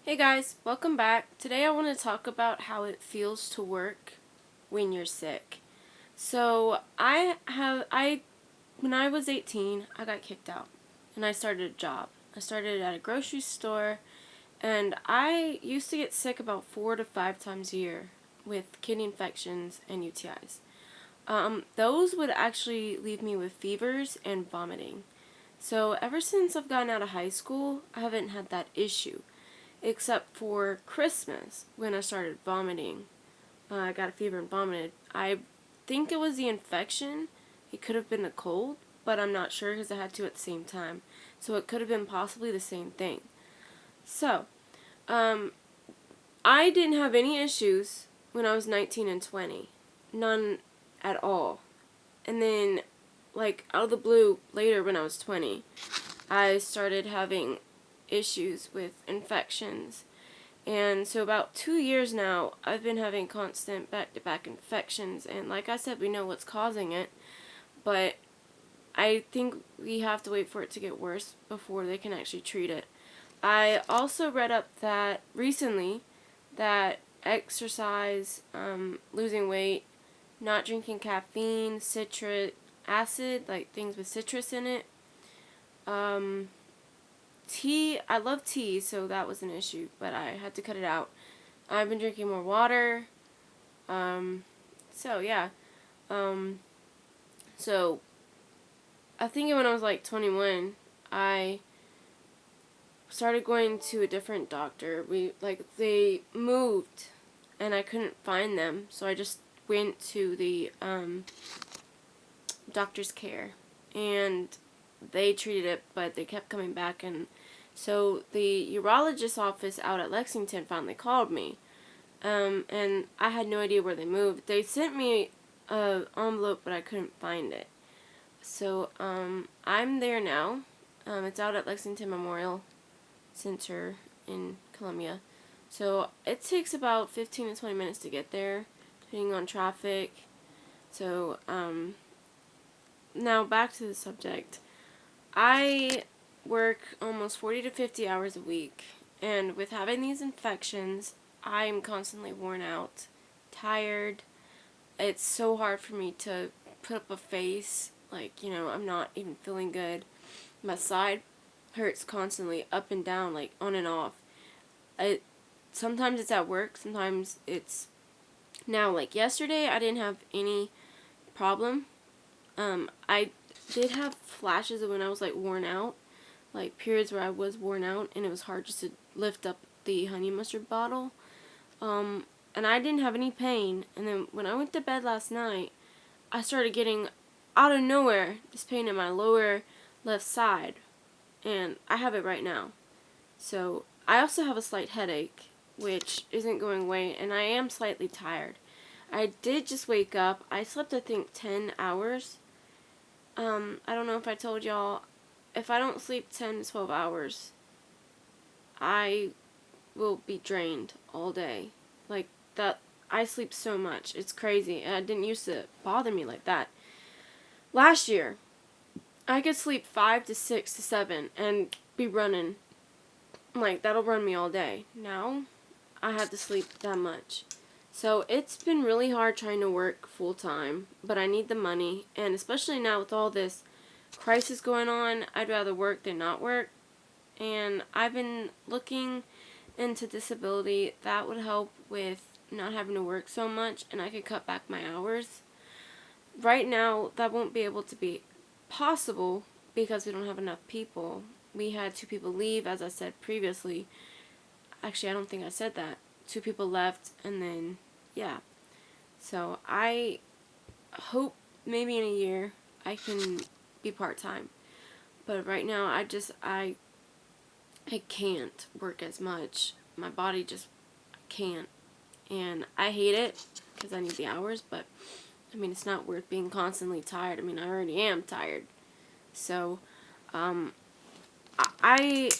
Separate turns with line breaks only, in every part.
Hey guys, welcome back. Today I want to talk about how it feels to work when you're sick. So when I was 18, I got kicked out and I started a job. I started at a grocery store and I used to get sick about 4 to 5 times a year with kidney infections and UTIs. Those would actually leave me with fevers and vomiting. So ever since I've gotten out of high school, I haven't had that issue. Except for Christmas, when I started vomiting. I got a fever and vomited. I think it was the infection. It could have been a cold, but I'm not sure because I had two at the same time. So it could have been possibly the same thing. So, I didn't have any issues when I was 19 and 20. None at all. And then, out of the blue, later when I was 20, I started having issues with infections. And so about 2 years now, I've been having constant back-to-back infections. And like I said, we know what's causing it. But I think we have to wait for it to get worse before they can actually treat it. I also read up that recently that exercise, losing weight, not drinking caffeine, citric acid, like things with citrus in it, tea, I love tea, so that was an issue, but I had to cut it out. I've been drinking more water. So yeah. So I think when I was like 21, I started going to a different doctor. They moved and I couldn't find them, so I just went to the doctor's care and they treated it, but they kept coming back, and so the urologist office out at Lexington finally called me, and I had no idea where they moved. They sent me an envelope, but I couldn't find it. So I'm there now. It's out at Lexington Memorial Center in Columbia. So it takes about 15 to 20 minutes to get there, depending on traffic. So now back to the subject. I work almost 40 to 50 hours a week, and with having these infections, I'm constantly worn out, tired. It's so hard for me to put up a face, I'm not even feeling good. My side hurts constantly, up and down, on and off. Sometimes it's at work, sometimes it's now, yesterday I didn't have any problem. I did have flashes of when I was worn out, periods where I was worn out and it was hard just to lift up the honey mustard bottle. And I didn't have any pain, and then when I went to bed last night, I started getting out of nowhere this pain in my lower left side, and I have it right now. So I also have a slight headache, which isn't going away, and I am slightly tired. I did just wake up. I slept, I think, 10 hours. I don't know if I told y'all, if I don't sleep 10 to 12 hours, I will be drained all day. I sleep so much. It's crazy. And it didn't used to bother me like that. Last year, I could sleep 5 to 6 to 7 and be running. That'll run me all day. Now, I have to sleep that much. So it's been really hard trying to work full time, but I need the money, and especially now with all this crisis going on, I'd rather work than not work. And I've been looking into disability. That would help with not having to work so much, and I could cut back my hours. Right now, that won't be able to be possible because we don't have enough people. We had 2 people leave, as I said previously. Actually, I don't think I said that. 2 people left, and then yeah. So I hope maybe in a year I can be part-time. But right now I can't work as much. My body just can't. And I hate it because I need the hours, but it's not worth being constantly tired. I already am tired. So I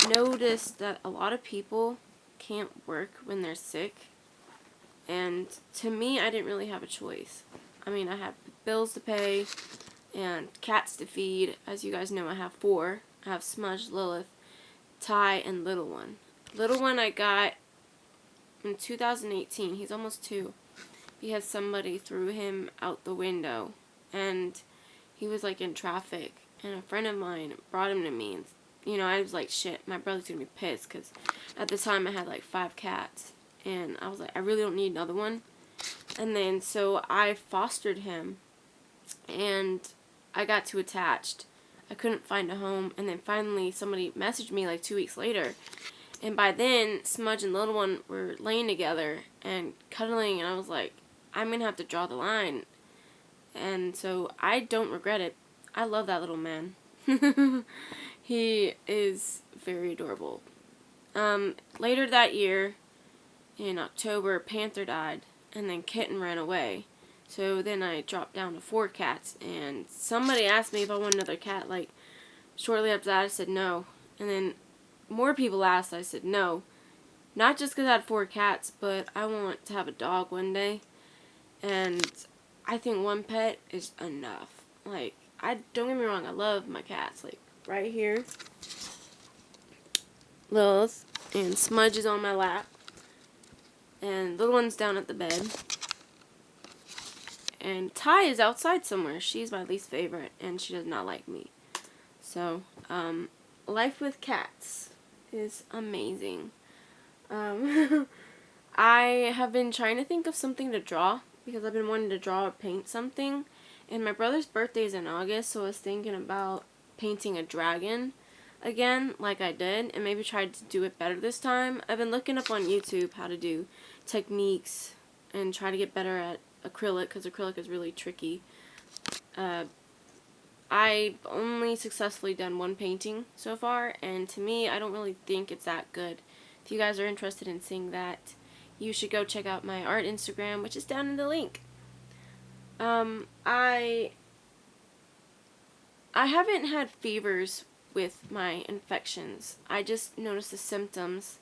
noticed that a lot of people can't work when they're sick. And to me, I didn't really have a choice. I have bills to pay and cats to feed. As you guys know, I have 4. I have Smudge, Lilith, Ty, and Little One. Little one I got in 2018. He's almost 2. Because somebody threw him out the window. And he was like in traffic. And a friend of mine brought him to me. And, you know, I was like, shit, my brother's going to be pissed. Because at the time I had like 5 cats. And I was like, I really don't need another one. And then so I fostered him. And I got too attached. I couldn't find a home. And then finally somebody messaged me like 2 weeks later. And by then, Smudge and Little One were laying together and cuddling. And I was like, I'm going to have to draw the line. And so I don't regret it. I love that little man. He is very adorable. Later that year, in October, Panther died. And then Kitten ran away. So then I dropped down to 4 cats. And somebody asked me if I wanted another cat. Like, shortly after that, I said no. And then more people asked. I said no. Not just because I had 4 cats, but I want to have a dog one day. And I think 1 pet is enough. Like, don't get me wrong, I love my cats. Like, right here, Lilith, and Smudge is on my lap. And Little One's down at the bed. And Ty is outside somewhere. She's my least favorite, and she does not like me. So, life with cats is amazing. I have been trying to think of something to draw, because I've been wanting to draw or paint something. And my brother's birthday is in August, so I was thinking about painting a dragon again, like I did, and maybe try to do it better this time. I've been looking up on YouTube how to do techniques and try to get better at acrylic, because acrylic is really tricky. I've only successfully done 1 painting so far, and to me, I don't really think it's that good. If you guys are interested in seeing that, you should go check out my art Instagram, which is down in the link. I haven't had fevers with my infections. I just noticed the symptoms.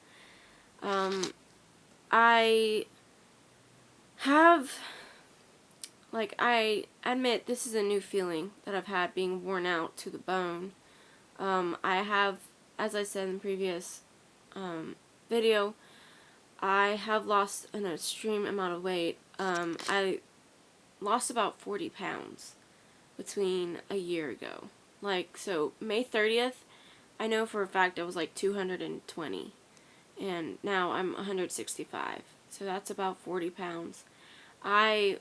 I have, like, I admit this is a new feeling that I've had, being worn out to the bone. I have, as I said in the previous video, I have lost an extreme amount of weight. I lost about 40 pounds between a year ago. Like, so May 30th, I know for a fact I was like 220. And now I'm 165. So that's about 40 pounds. I'm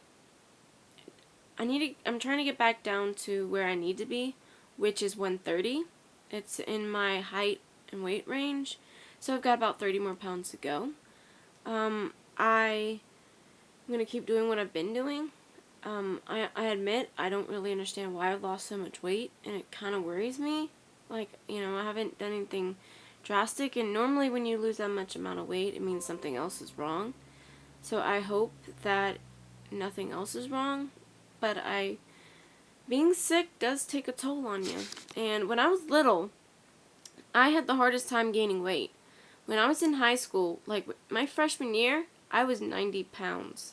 trying to get back down to where I need to be, which is 130. It's in my height and weight range. So I've got about 30 more pounds to go. I'm going to keep doing what I've been doing. I admit I don't really understand why I've lost so much weight, and it kind of worries me. Like, you know, I haven't done anything drastic, and normally when you lose that much amount of weight, it means something else is wrong. So I hope that nothing else is wrong, but being sick does take a toll on you. And when I was little, I had the hardest time gaining weight. When I was in high school, like my freshman year, I was 90 pounds.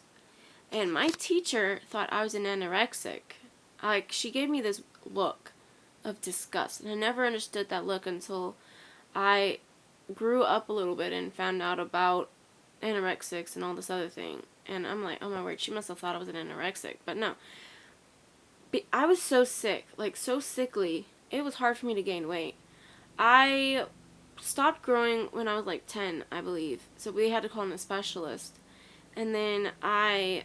And my teacher thought I was an anorexic. Like, she gave me this look of disgust. And I never understood that look until I grew up a little bit and found out about anorexics and all this other thing. And I'm like, oh my word, she must have thought I was an anorexic. But no. I was so sick, like so sickly, it was hard for me to gain weight. I stopped growing when I was like 10, I believe. So we had to call in a specialist. And then I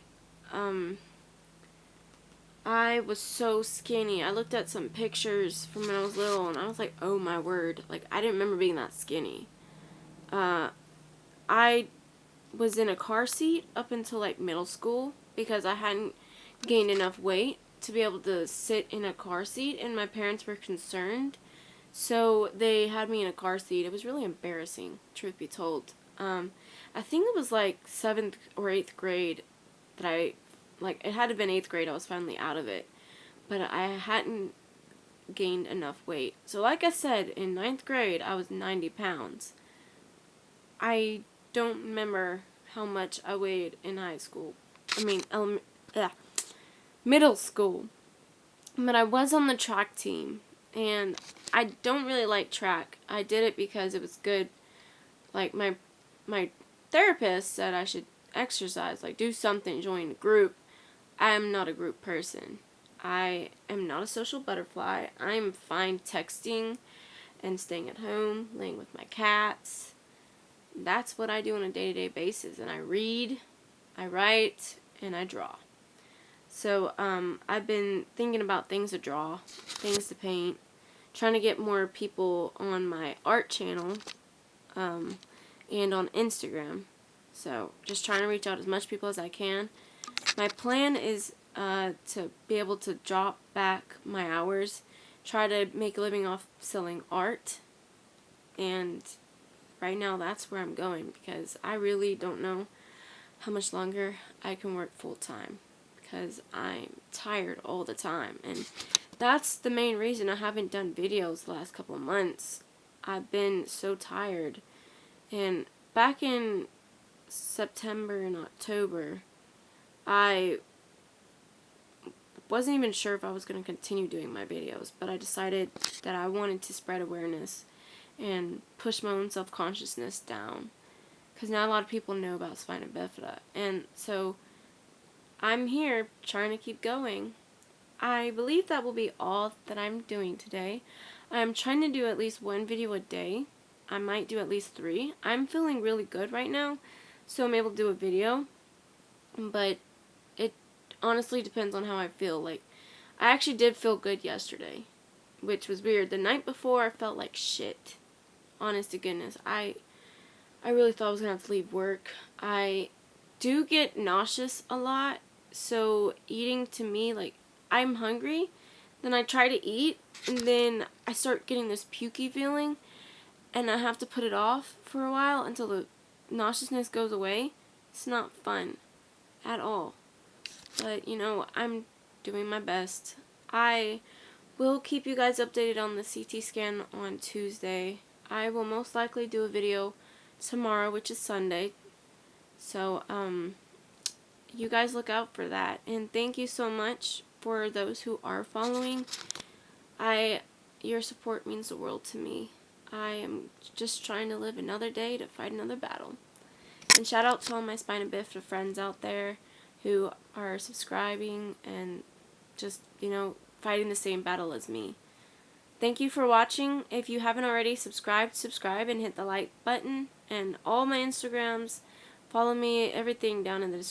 was so skinny. I looked at some pictures from when I was little, and I was like, oh my word. Like, I didn't remember being that skinny. I was in a car seat up until like middle school because I hadn't gained enough weight to be able to sit in a car seat, and my parents were concerned. So they had me in a car seat. It was really embarrassing, truth be told. I think it was like 7th or 8th grade that it had to have been 8th grade, I was finally out of it. But I hadn't gained enough weight. So like I said, in 9th grade, I was 90 pounds. I don't remember how much I weighed in high school. Middle school. But I was on the track team. And I don't really like track. I did it because it was good like my therapist said I should exercise, like do something, join a group. I am not a group person. I am not a social butterfly. I'm fine texting and staying at home, laying with my cats. That's what I do on a day-to-day basis. And I read, I write, and I draw. So I've been thinking about things to draw, things to paint, trying to get more people on my art channel and on Instagram. So just trying to reach out as much people as I can. My plan is to be able to drop back my hours, try to make a living off selling art, and right now that's where I'm going, because I really don't know how much longer I can work full time, because I'm tired all the time, and that's the main reason I haven't done videos the last couple of months. I've been so tired, and back in September and October, I wasn't even sure if I was going to continue doing my videos, but I decided that I wanted to spread awareness and push my own self-consciousness down, because not a lot of people know about Spina Bifida, and so I'm here trying to keep going. I believe that will be all that I'm doing today. I'm trying to do at least one video a day. I might do at least 3. I'm feeling really good right now, so I'm able to do a video, but it honestly depends on how I feel. Like, I actually did feel good yesterday, which was weird. The night before, I felt like shit. Honest to goodness, I really thought I was gonna have to leave work. I do get nauseous a lot, so eating to me, like, I'm hungry, then I try to eat, and then I start getting this pukey feeling, and I have to put it off for a while until the nauseousness goes away. It's not fun at all. But, you know, I'm doing my best. I will keep you guys updated on the CT scan on Tuesday. I will most likely do a video tomorrow, which is Sunday. So, you guys look out for that. And thank you so much for those who are following. Your support means the world to me. I am just trying to live another day to fight another battle. And shout out to all my Spina Bifida friends out there who are subscribing and just, you know, fighting the same battle as me. Thank you for watching. If you haven't already, subscribe and hit the like button. And all my Instagrams, follow me, everything down in the description.